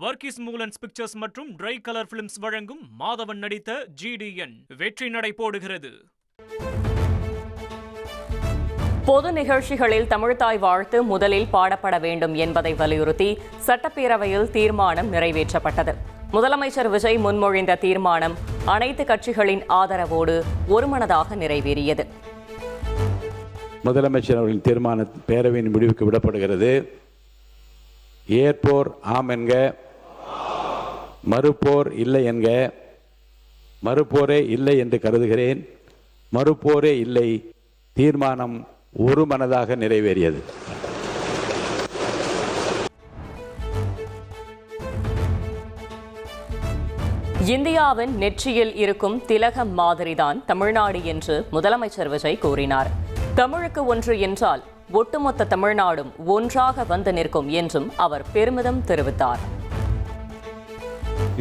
Varghese மூலன்ஸ் pictures மற்றும் try colour films வழங்கும் மாதவன் நடித்த GDN வெற்றி நடை போடுகிறது. பொது நிகழ்ச்சிகளில் தமிழ்த்தாய் வாழ்த்து முதலில் பாடப்பட வேண்டும் என்பதை வலியுறுத்தி சட்டப்பேரவையில் தீர்மானம் நிறைவேற்றப்பட்டது. முதலமைச்சர் விஜய் முன்மொழிந்த தீர்மானம் அனைத்து கட்சிகளின் ஆதரவோடு ஒருமனதாக நிறைவேறியது. முதலமைச்சர் அவர்களின் தீர்மானம் பேரவையின் முடிவுக்கு விடப்படுகிறது. ஏற்போர் ஆம் என்க, மறுப்போர் இல்லை என்க. மறுப்போரே இல்லை என்று கருதுகிறேன். மறுப்போரே இல்லை. தீர்மானம் ஒருமனதாக நிறைவேறியது. இந்தியாவின் நெற்றியில் இருக்கும் திலகம் மாதிரிதான் தமிழ்நாடு என்று முதலமைச்சர் விஜய் கூறினார். தமிழுக்கு ஒன்று என்றால் ஒட்டுமொத்த தமிழ்நாடும் ஒன்றாக வந்து நிற்கும் என்றும் அவர் பெருமிதம் தெரிவித்தார்.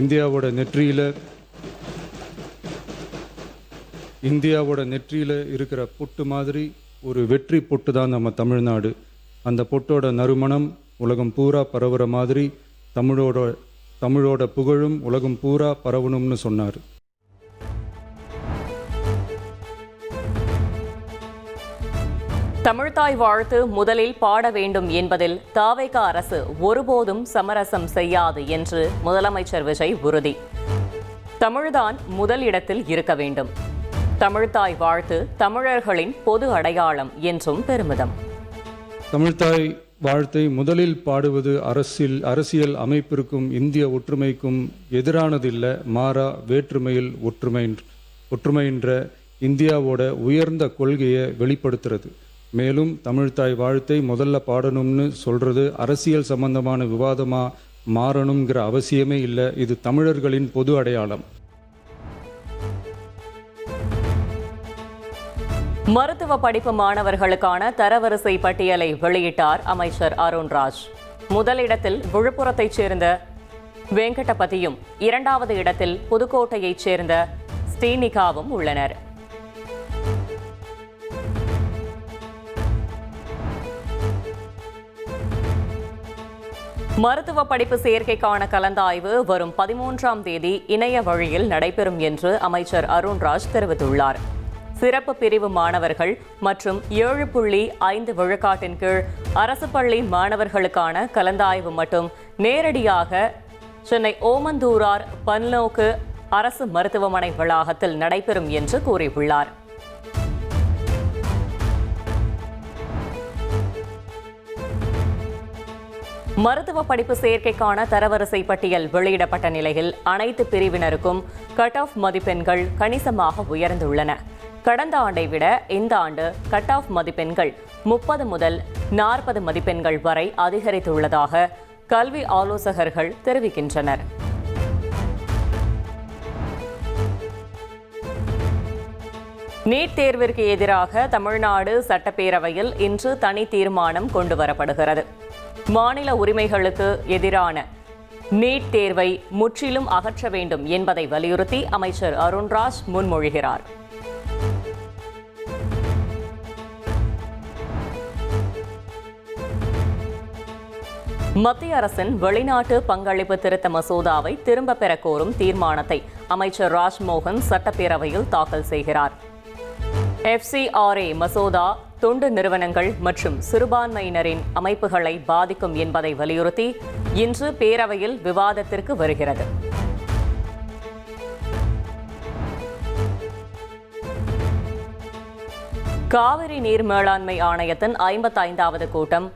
இந்தியாவோட நெற்றியில இருக்கிற பொட்டு மாதிரி ஒரு வெற்றி பொட்டு தான் நம்ம தமிழ்நாடு. அந்த பொட்டோட நறுமணம் உலகம் பூரா பரவுற மாதிரி தமிழோட புகழும் உலகம் பூரா பரவணும்னு சொன்னார். தமிழ்த்தாய் வாழ்த்து முதலில் பாட வேண்டும் என்பதில் தாவேக அரசு ஒருபோதும் சமரசம் செய்யாது என்று முதலமைச்சர் விஜய் உறுதி. தமிழ்தான் முதல் இடத்தில் இருக்க வேண்டும். தமிழ்த்தாய் வாழ்த்து தமிழர்களின் பொது அடையாளம் என்றும் பெருமிதம். தமிழ்த்தாய் வாழ்த்தை முதலில் பாடுவது அரசியல் அமைப்பிற்கும் இந்திய ஒற்றுமைக்கும் எதிரானதில்லை. மாறா வேற்றுமையில் ஒற்றுமைன்ற இந்தியாவோட உயர்ந்த கொள்கையை வெளிப்படுத்துறது. மேலும் தமிழ்த்தாய் வாழ்த்தை முதல்ல பாடணும்னு சொல்றது அரசியல் சம்பந்தமான விவாதமா மாறணுங்கிற அவசியமே இல்லை. இது தமிழர்களின் பொது அடையாளம். மருத்துவ படிப்பு மாணவர்களுக்கான தரவரிசை பட்டியலை வெளியிட்டார் அமைச்சர் அருண்ராஜ். முதலிடத்தில் விழுப்புரத்தைச் சேர்ந்த வெங்கடபதியும், இரண்டாவது இடத்தில் புதுக்கோட்டையைச் சேர்ந்த ஸ்ரீனிகாவும் உள்ளனர். மருத்துவ படிப்பு சேர்க்கைக்கான கலந்தாய்வு வரும் 13ஆம் தேதி இணைய வழியில் நடைபெறும் என்று அமைச்சர் அருண்ராஜ் தெரிவித்துள்ளார். சிறப்பு பிரிவு மாணவர்கள் மற்றும் 7.5 விழுக்காட்டின் கீழ் அரசு பள்ளி மாணவர்களுக்கான கலந்தாய்வு மட்டும் நேரடியாக சென்னை ஓமந்தூரார் பல்நோக்கு அரசு மருத்துவமனை வளாகத்தில் நடைபெறும் என்று கூறியுள்ளார். மருத்துவ படிப்பு சேர்க்கைக்கான தரவரிசை பட்டியல் வெளியிடப்பட்ட நிலையில் அனைத்து பிரிவினருக்கும் கட் ஆஃப் மதிப்பெண்கள் கணிசமாக உயர்ந்துள்ளன. கடந்த ஆண்டை விட இந்த ஆண்டு கட் ஆஃப் மதிப்பெண்கள் 30 முதல் 40 மதிப்பெண்கள் வரை அதிகரித்துள்ளதாக கல்வி ஆலோசகர்கள் தெரிவிக்கின்றனர். நீட் தேர்விற்கு எதிராக தமிழ்நாடு சட்டப்பேரவையில் இன்று தனி தீர்மானம் கொண்டுவரப்படுகிறது. மாநில உரிமைகளுக்கு எதிரான நீட் தேர்வை முற்றிலும் அகற்ற வேண்டும் என்பதை வலியுறுத்தி அமைச்சர் அருண்ராஜ் முன்மொழிகிறார். மத்திய அரசின் வெளிநாட்டு பங்களிப்பு திருத்த மசோதாவை திரும்பப் பெறக் கோரும் தீர்மானத்தை அமைச்சர் ராஜ்மோகன் சட்டப்பேரவையில் தாக்கல் செய்கிறார். FCRA மசோதா தொண்டு நிறுவனங்கள் மற்றும் சிறுபான்மையினரின் அமைப்புகளை பாதிக்கும் என்பதை வலியுறுத்தி இன்று பேரவையில் விவாதத்திற்கு வருகிறது. காவிரி நீர் மேலாண்மை ஆணையத்தின் 55வது கூட்டம்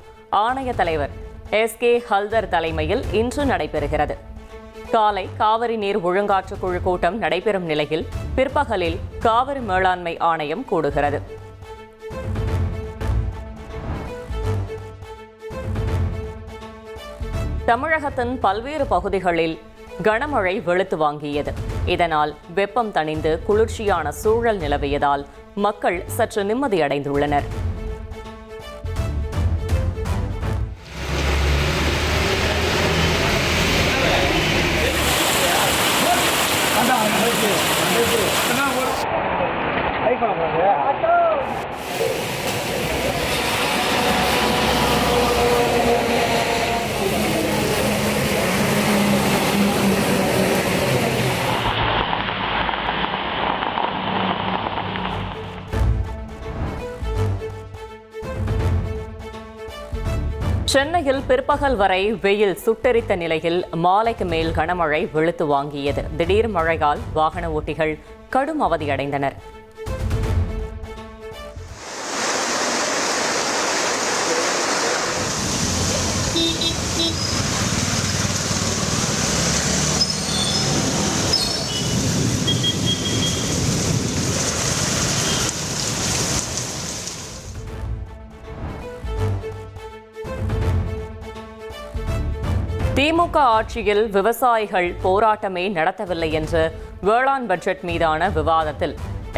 ஆணைய தலைவர் SK ஹல்தர் தலைமையில் இன்று நடைபெறுகிறது. காலை காவிரி நீர் ஒழுங்காற்று குழு கூட்டம் நடைபெறும் நிலையில் பிற்பகலில் காவிரி மேலாண்மை ஆணையம் கூடுகிறது. தமிழகத்தின் பல்வேறு பகுதிகளில் கனமழை வெளுத்து வாங்கியது. இதனால் வெப்பம் தணிந்து குளிர்ச்சியான சூழல் நிலவியதால் மக்கள் சற்று நிம்மதியடைந்துள்ளனர். சென்னையில் பிற்பகல் வரை வெயில் சுட்டெரித்த நிலையில் மாலைக்கு மேல் கனமழை வெளுத்து வாங்கியது. திடீர் மழையால் வாகன ஓட்டிகள் கடும் அவதியடைந்தனர். திமுக ஆட்சியில் விவசாயிகள் போராட்டமே நடத்தவில்லை என்று வேளாண் பட்ஜெட் மீதான விவாதத்தில்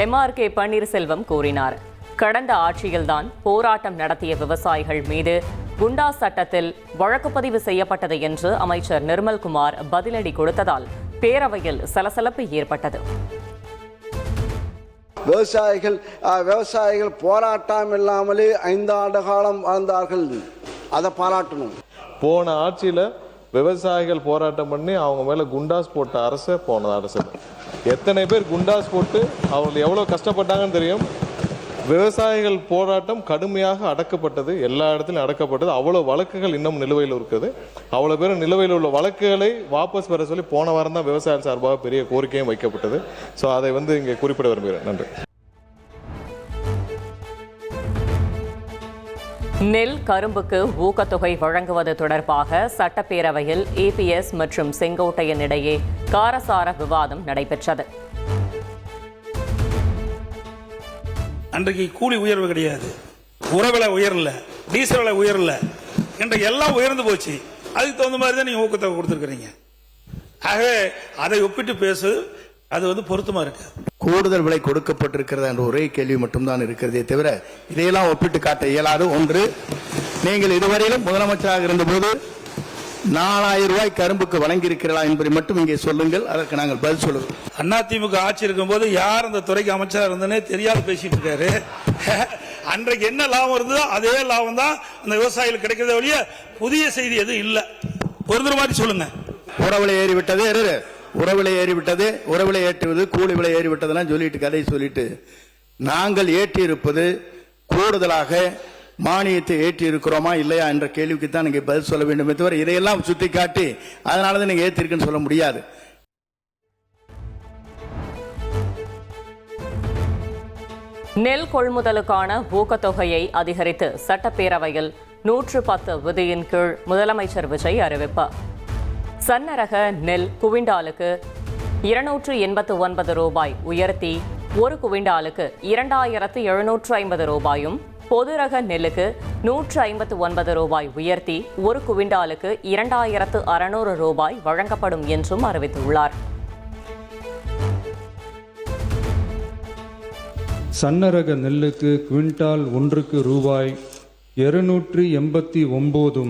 MRK பன்னீர்செல்வம் கூறினார். கடந்த ஆட்சியில்தான் போராட்டம் நடத்திய விவசாயிகள் மீது குண்டா சட்டத்தில் வழக்குப்பதிவு செய்யப்பட்டது என்று அமைச்சர் நிர்மல்குமார் பதிலடி கொடுத்ததால் பேரவையில் சலசலப்பு ஏற்பட்டது. விவசாயிகள் போராட்டம் இல்லாமலே 5 ஆண்டு காலம் வாழ்ந்தார்கள். அதை பாராட்டணும். போன ஆட்சியில் விவசாயிகள் போராட்டம் பண்ணி அவங்க மேலே குண்டாஸ் போட்ட அரசு போன அரசு. எத்தனை பேர் குண்டாஸ் போட்டு அவங்க எவ்வளோ கஷ்டப்பட்டாங்கன்னு தெரியும். விவசாயிகள் போராட்டம் கடுமையாக அடக்கப்பட்டது, எல்லா இடத்துலையும் அடக்கப்பட்டது. அவ்வளோ வழக்குகள் இன்னும் நிலுவையில் இருக்குது. அவ்வளோ பேர் நிலுவையில் உள்ள வழக்குகளை வாபஸ் பெற சொல்லி போன வாரம் தான் விவசாயிகள் சார்பாக பெரிய கோரிக்கையும் வைக்கப்பட்டது. ஸோ அதை இங்கே குறிப்பிட விரும்புகிறேன். நன்றி. நெல், கரும்புக்கு ஊக்கத்தொகை வழங்குவது தொடர்பாக சட்டப்பேரவையில் EPS மற்றும் செங்கோட்டையன் இடையே காரசார விவாதம் நடைபெற்றது. அன்றைக்கு கூலி உயர்வு கிடையாது, உரவிலை உயரல, டீசல் விலை உயரல, இன்றைக்கு எல்லாம் உயர்ந்து போச்சு. அதுக்கு தகுந்த மாதிரி தான் நீங்க ஊக்கத்தொகை கொடுத்துருக்கீங்க. ஆகவே அதை ஒப்பிட்டு பேசு, அது பொருத்தமா இருக்கு. கூடுதல் விலை கொடுக்கப்பட்டிருக்கிறது என்ற ஒரே கேள்வி மட்டும்தான் இருக்கிறதே தவிர இதையெல்லாம் ஒப்பிட்டு காட்ட இயலாது. ஒன்று, நீங்கள் இதுவரையிலும் முதலமைச்சராக இருந்தபோது 4000 ரூபாய் கரும்புக்கு வழங்கியிருக்கிறீர்களா என்பதை மட்டும் இங்கே சொல்லுங்கள், அதற்கு நாங்கள் பதில் சொல்லுவோம். அதிமுக ஆட்சி இருக்கும்போது யார் அந்த துறைக்கு அமைச்சராக இருந்தனே தெரியாது பேசிட்டு இருக்காரு. அன்றைக்கு என்ன லாபம் இருந்ததோ அதே லாபம் தான் அந்த விவசாயிகளுக்கு கிடைக்கிறத வழிய புதிய செய்தி எதுவும் இல்லை. ஒரு மாதிரி சொல்லுங்க. உரவிலை ஏறிவிட்டது, உரவிலை ஏறிவிட்டது, உரவிலை ஏற்றுவது, கூலி விலை ஏறிவிட்டதெல்லாம் சொல்லிட்டு கதை சொல்லிட்டு நாங்கள் ஏற்றியிருப்பது கூடுதலாக மானியத்தை ஏற்றி இருக்கிறோமா இல்லையா என்ற கேள்விக்கு தான் நீங்க பதில் சொல்ல வேண்டும். தவிர இதையெல்லாம் சுட்டி காட்டி அதனாலதான் நீங்க ஏற்றிருக்குன்னு சொல்ல முடியாது. நெல் கொள்முதலுக்கான ஊக்கத்தொகையை அதிகரித்து சட்டப்பேரவையில் 110 விதியின் கீழ் முதலமைச்சர் விஜய் அறிவிப்பு. சன்னரக நெல் குவிண்டாலுக்கு 289 ரூபாய் உயர்த்தி 1 குவிண்டாலுக்கு 2750 ரூபாயும், பொது ரக நெல்லுக்கு 159 ரூபாய் உயர்த்தி 1 குவிண்டாலுக்கு 2600 ரூபாய் வழங்கப்படும் என்றும் அறிவித்துள்ளார். சன்னரக நெல்லுக்கு குவிண்டால் ஒன்றுக்கு ரூபாய் 289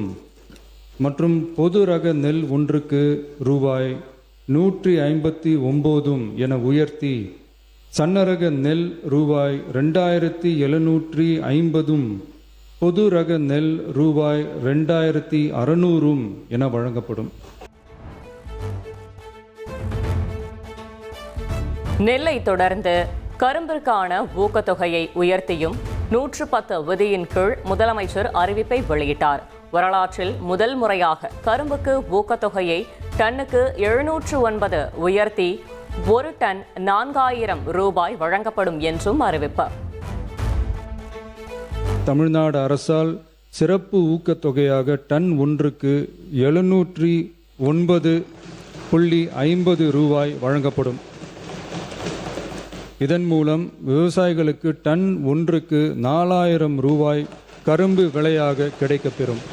மற்றும் பொது ரக நெல் ஒன்றுக்கு ரூபாய் 159 என உயர்த்தி சன்னரக நெல் ரூபாய் 2750 பொது ரக நெல் ரூபாய் 2600 என வழங்கப்படும். நெல்லை தொடர்ந்து கரும்பிற்கான ஊக்கத்தொகையை உயர்த்தியும் 110 விதியின் கீழ் முதலமைச்சர் அறிவிப்பை வெளியிட்டார். வரலாற்றில் முதல் முறையாக கரும்புக்கு ஊக்கத்தொகையை டன்னுக்கு 709 உயர்த்தி 1 டன் 4000 ரூபாய் வழங்கப்படும் என்றும் அறிவிப்பு. தமிழ்நாடு அரசால் சிறப்பு ஊக்கத்தொகையாக டன் ஒன்றுக்கு 709.50 ரூபாய் வழங்கப்படும். இதன் மூலம் விவசாயிகளுக்கு டன் ஒன்றுக்கு 4000 ரூபாய் கரும்பு விலையாக கிடைக்கப்பெறும்.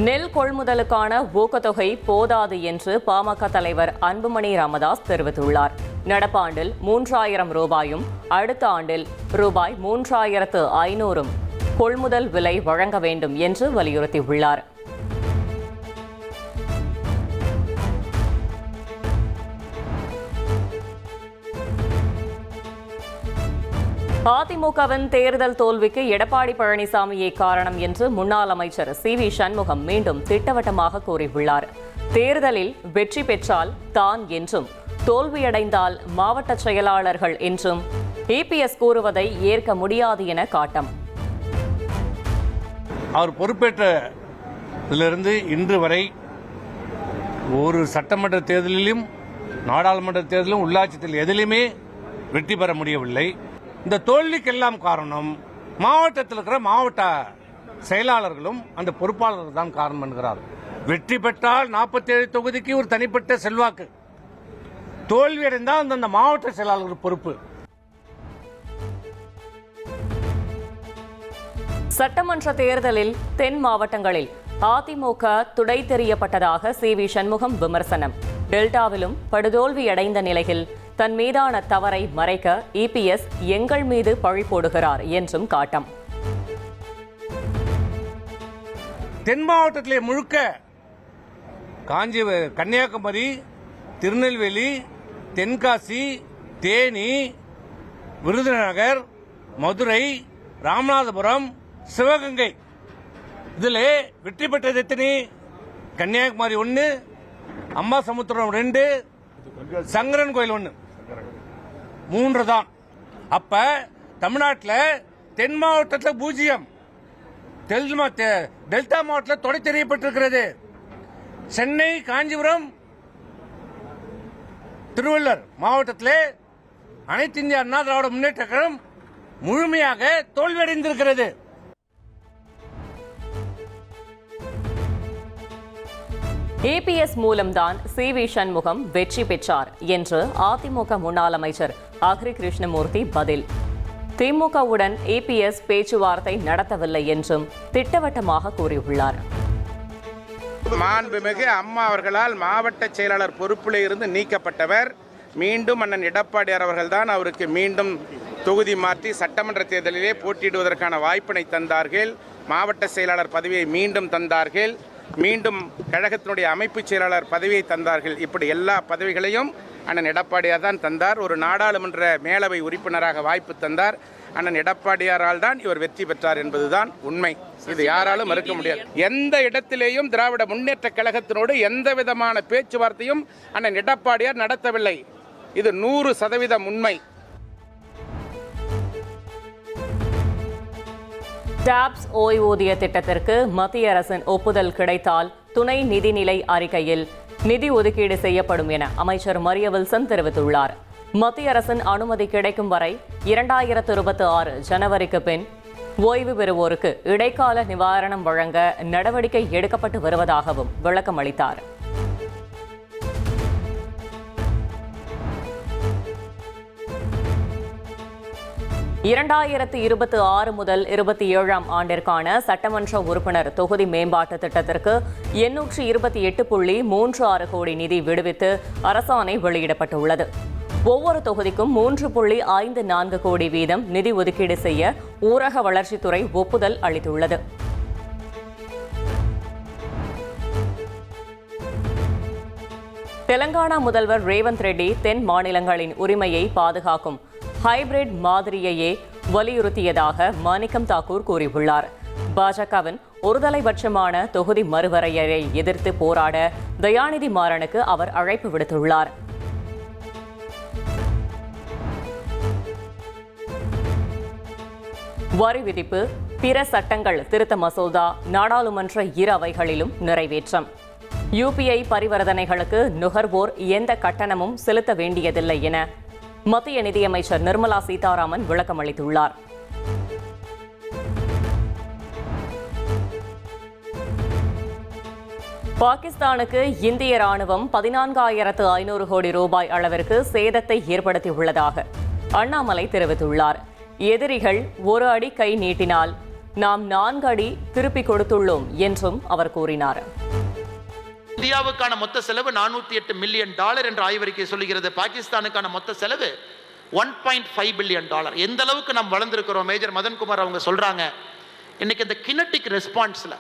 நெல் கொள்முதலுக்கான ஊக்கத்தொகை போதாது என்று பாமக தலைவர் அன்புமணி ராமதாஸ் தெரிவித்துள்ளார். நடப்பாண்டில் 3000 ரூபாயும் அடுத்த ஆண்டில் ரூபாய் 3500 கொள்முதல் விலை வழங்க வேண்டும் என்று வலியுறுத்தியுள்ளார். அதிமுகவின் தேர்தல் தோல்விக்கு எடப்பாடி பழனிசாமியே காரணம் என்று முன்னாள் அமைச்சர் CV சண்முகம் மீண்டும் திட்டவட்டமாக கூறியுள்ளார். தேர்தலில் வெற்றி பெற்றால் தான் என்றும், தோல்வியடைந்தால் மாவட்ட செயலாளர்கள் என்றும் EPS கூறுவதை ஏற்க முடியாது என காட்டம். அவர் பொறுப்பேற்றதிலிருந்து இன்று வரை ஒரு சட்டமன்ற தேர்தலிலும் நாடாளுமன்ற தேர்தலிலும் உள்ளாட்சி எதிலுமே வெற்றி பெற முடியவில்லை. இந்த தோல்விக்கெல்லாம் காரணம் மாவட்டத்தில் இருக்கிற மாவட்ட செயலாளர்களும் அந்த பொறுப்பாளர்கள் தான் காரணம் என்கிறார். வெற்றி பெற்றால் 47 தொகுதிக்கு ஒரு தனிப்பட்ட செல்வாக்கு, தோல்வி அடைந்தால் அந்தந்த மாவட்ட செயலாளர்கள் பொறுப்பு. சட்டமன்ற தேர்தலில் தென் மாவட்டங்களில் அதிமுக துடை தெரியப்பட்டதாக CV சண்முகம் விமர்சனம். டெல்டாவிலும் படுதோல்வியடைந்த நிலையில் தன் மீதான தவறை மறைக்க EPS எங்கள் மீது பழி போடுகிறார் என்றும் காட்டம். தென் மாவட்டத்திலே முழுக்க கன்னியாகுமரி, திருநெல்வேலி, தென்காசி, தேனி, விருதுநகர், மதுரை, ராமநாதபுரம், சிவகங்கை இதில் வெற்றி பெற்றது எத்தனை? கன்னியாகுமரி 1, அம்மா சமுத்திரம் 2, சங்கரன் கோயில் 1, 3 தான். அப்ப தமிழ்நாட்டில் தென் மாவட்டத்தில் 0, டெல்டா மாவட்டத்தில் தொடை தெரியப்பட்டிருக்கிறது. சென்னை, காஞ்சிபுரம், திருவள்ளூர் மாவட்டத்தில் அனைத்து இந்திய அண்ணா திராவிட முன்னேற்ற கழகம் முழுமையாக தோல்வியடைந்திருக்கிறது. EPS மூலம்தான் CV சண்முகம் வெற்றி பெற்றார் என்று அதிமுக முன்னாள் அமைச்சர் அக்ரி கிருஷ்ணமூர்த்தி பதில். திமுகவுடன் EPS பேச்சுவார்த்தை நடத்தவில்லை என்றும் திட்டவட்டமாக கூறியுள்ளார். மாண்புமிகு அம்மா அவர்களால் மாவட்ட செயலாளர் பொறுப்பில் இருந்து நீக்கப்பட்டவர். மீண்டும் அண்ணன் எடப்பாடியார் அவர்கள்தான் அவருக்கு மீண்டும் தொகுதி மாற்றி சட்டமன்ற தேர்தலிலே போட்டியிடுவதற்கான வாய்ப்பினை தந்தார்கள். மாவட்ட செயலாளர் பதவியை மீண்டும் தந்தார்கள். மீண்டும் கழகத்தினுடைய அமைப்பு செயலாளர் பதவியை தந்தார்கள். இப்படி எல்லா பதவிகளையும் அண்ணன் எடப்பாடியார் தான் தந்தார். ஒரு நாடாளுமன்ற மேலவை உறுப்பினராக வாய்ப்பு தந்தார். அண்ணன் எடப்பாடியாரால் தான் இவர் வெற்றி பெற்றார் என்பதுதான் உண்மை. இது யாராலும் மறுக்க முடியாது. எந்த இடத்திலேயும் திராவிட முன்னேற்ற கழகத்தினோடு எந்த விதமான பேச்சுவார்த்தையும் அண்ணன் எடப்பாடியார் நடத்தவில்லை. இது 100% உண்மை. டாப்ஸ் ஓய்வூதிய திட்டத்திற்கு மத்திய அரசின் ஒப்புதல் கிடைத்தால் துணை நிதிநிலை அறிக்கையில் நிதி ஒதுக்கீடு செய்யப்படும் என அமைச்சர் மரிய வில்சன் தெரிவித்துள்ளார். மத்திய அரசின் அனுமதி கிடைக்கும் வரை 2026 ஜனவரிக்கு பின் ஓய்வு பெறுவோருக்கு இடைக்கால நிவாரணம் வழங்க நடவடிக்கை எடுக்கப்பட்டு வருவதாகவும் விளக்கம் அளித்தார். (2026) முதல் 27ஆம் ஆண்டிற்கான சட்டமன்ற உறுப்பினர் தொகுதி மேம்பாட்டு திட்டத்திற்கு 828.36 கோடி நிதி விடுவித்து அரசாணை வெளியிடப்பட்டுள்ளது. ஒவ்வொரு தொகுதிக்கும் 3.54 கோடி வீதம் நிதி ஒதுக்கீடு செய்ய ஊரக வளர்ச்சித்துறை ஒப்புதல் அளித்துள்ளது. தெலங்கானா முதல்வர் ரேவந்த் ரெட்டி தென் மாநிலங்களின் உரிமையை பாதுகாக்கும் ஹைபிரிட் மாதிரியையே வலியுறுத்தியதாக மாணிக்கம் தாக்கூர் கூறியுள்ளார். பாஜகவின் ஒருதலைபட்சமான தொகுதி மறுவரையறை எதிர்த்து போராட தயாநிதி மாறனுக்கு அவர் அழைப்பு விடுத்துள்ளார். வரி விதிப்பு, பிற சட்டங்கள் திருத்த மசோதா நாடாளுமன்ற இரு அவைகளிலும் நிறைவேற்றம். UPI பரிவர்த்தனைகளுக்கு நுகர்வோர் எந்த கட்டணமும் செலுத்த வேண்டியதில்லை என மத்திய நிதியமைச்சர் நிர்மலா சீதாராமன் விளக்கம் அளித்துள்ளார். பாகிஸ்தானுக்கு இந்திய ராணுவம் 14,500 கோடி ரூபாய் அளவிற்கு சேதத்தை ஏற்படுத்தியுள்ளதாக அண்ணாமலை தெரிவித்துள்ளார். எதிரிகள் 1 அடி கை நீட்டினால் நாம் 4 அடி திருப்பிக் கொடுத்துள்ளோம் என்றும் அவர் கூறினார். இந்தியாவுக்கான மொத்த செலவு $408 மில்லியன் என்ற ஆய்வறிக்கை சொல்லுகிறது. பாகிஸ்தானுக்கான மொத்த செலவு $1.5 பில்லியன். எந்த அளவுக்கு நாம் வளர்ந்திருக்கிறோம். மேஜர் மதன்குமார் அவங்க சொல்றாங்க, இன்னைக்கு இந்த கினட்டிக் ரெஸ்பான்ஸ்ல,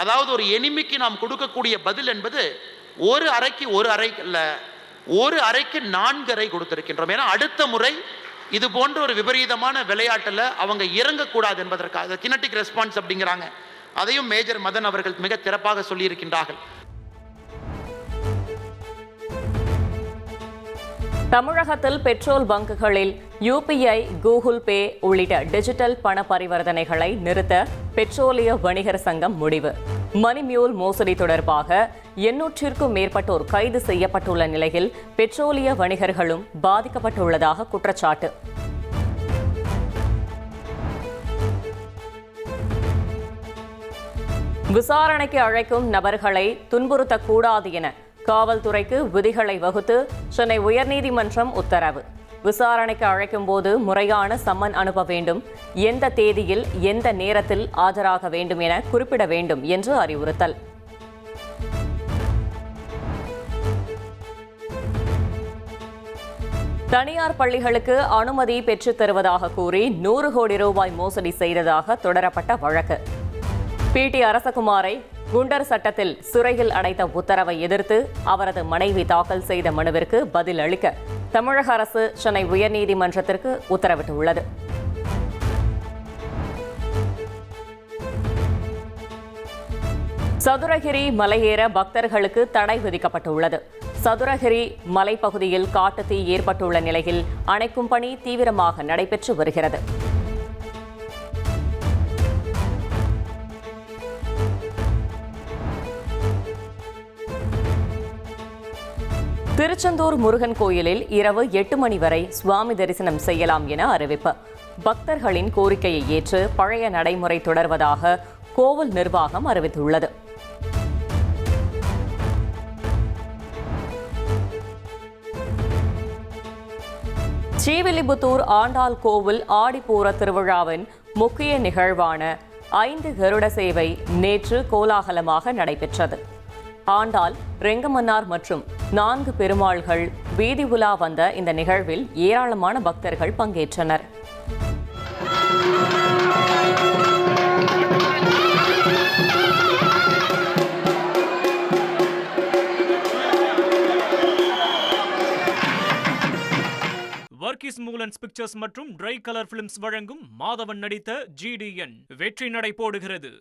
அதாவது ஒரு எனிமிக்கு நாம் கொடுக்கக்கூடிய பதில் என்பது ஒரு அறைக்கு ஒரு அறை இல்ல, ஒரு அறைக்கு 4 அறை கொடுத்திருக்கின்றோம். ஏன்னா அடுத்த முறை இது போன்ற ஒரு விபரீதமான விளையாட்டுல அவங்க இறங்கக்கூடாது என்பதற்காக கினட்டிக் ரெஸ்பான்ஸ் அப்படிங்கிறாங்க. அதையும் மேஜர் மதன் அவர்கள் மிக சிறப்பாக சொல்லியிருக்கின்றார்கள். தமிழகத்தில் பெட்ரோல் பங்குகளில் UPI, கூகுள் பே உள்ளிட்ட டிஜிட்டல் பண பரிவர்த்தனைகளை நிறுத்த பெட்ரோலிய வணிகர் சங்கம் முடிவு. மணி மியூல் மோசடி தொடர்பாக 800க்கும் மேற்பட்டோர் கைது செய்யப்பட்டுள்ள நிலையில் பெட்ரோலிய வணிகர்களும் பாதிக்கப்பட்டுள்ளதாக குற்றச்சாட்டு. விசாரணைக்கு அழைக்கும் நபர்களை துன்புறுத்தக்கூடாது என காவல்துறைக்கு விதிகளை வகுத்து சென்னை உயர்நீதிமன்றம் உத்தரவு. விசாரணைக்கு அழைக்கும் போது முறையான சம்மன் அனுப்ப வேண்டும், எந்த தேதியில் எந்த நேரத்தில் ஆஜராக வேண்டும் என குறிப்பிட வேண்டும் என்று அறிவுறுத்தல். தனியார் பள்ளிகளுக்கு அனுமதி பெற்றுத் தருவதாக கூறி 100 கோடி ரூபாய் மோசடி செய்ததாக தொடரப்பட்ட வழக்கு. PT அரசகுமாரை குண்டர் சட்டத்தில் சிறையில் அடைத்த உத்தரவை எதிர்த்து அவரது மனைவி தாக்கல் செய்த மனுவிற்கு பதில் அளிக்க தமிழக அரசு சென்னை உயர்நீதிமன்றத்திற்கு உத்தரவிட்டுள்ளது. சதுரகிரி மலையேற பக்தர்களுக்கு தடை விதிக்கப்பட்டுள்ளது. சதுரகிரி மலைப்பகுதியில் காட்டுத்தீ ஏற்பட்டுள்ள நிலையில் அணைக்கும் பணி தீவிரமாக நடைபெற்று வருகிறது. திருச்செந்தூர் முருகன் கோயிலில் இரவு 8 மணி வரை சுவாமி தரிசனம் செய்யலாம் என அறிவிப்பு. பக்தர்களின் கோரிக்கையை ஏற்று பழைய நடைமுறை தொடர்வதாக கோவில் நிர்வாகம் அறிவித்துள்ளது. ஸ்ரீவில்லிபுத்தூர் ஆண்டாள் கோவில் ஆடிப்பூர திருவிழாவின் முக்கிய நிகழ்வான 5 கருட சேவை நேற்று கோலாகலமாக நடைபெற்றது. ஆண்டாள், ரெங்கமன்னார் மற்றும் 4 பெருமாள்கள் வீதி உலா வந்த இந்த நிகழ்வில் ஏராளமான பக்தர்கள் பங்கேற்றனர். வர்கீஸ் மூலன்ஸ் பிக்சர்ஸ் மற்றும் ட்ரை கலர் பிலிம்ஸ் வழங்கும் மாதவன் நடித்த GDN வெற்றி நடை போடுகிறது.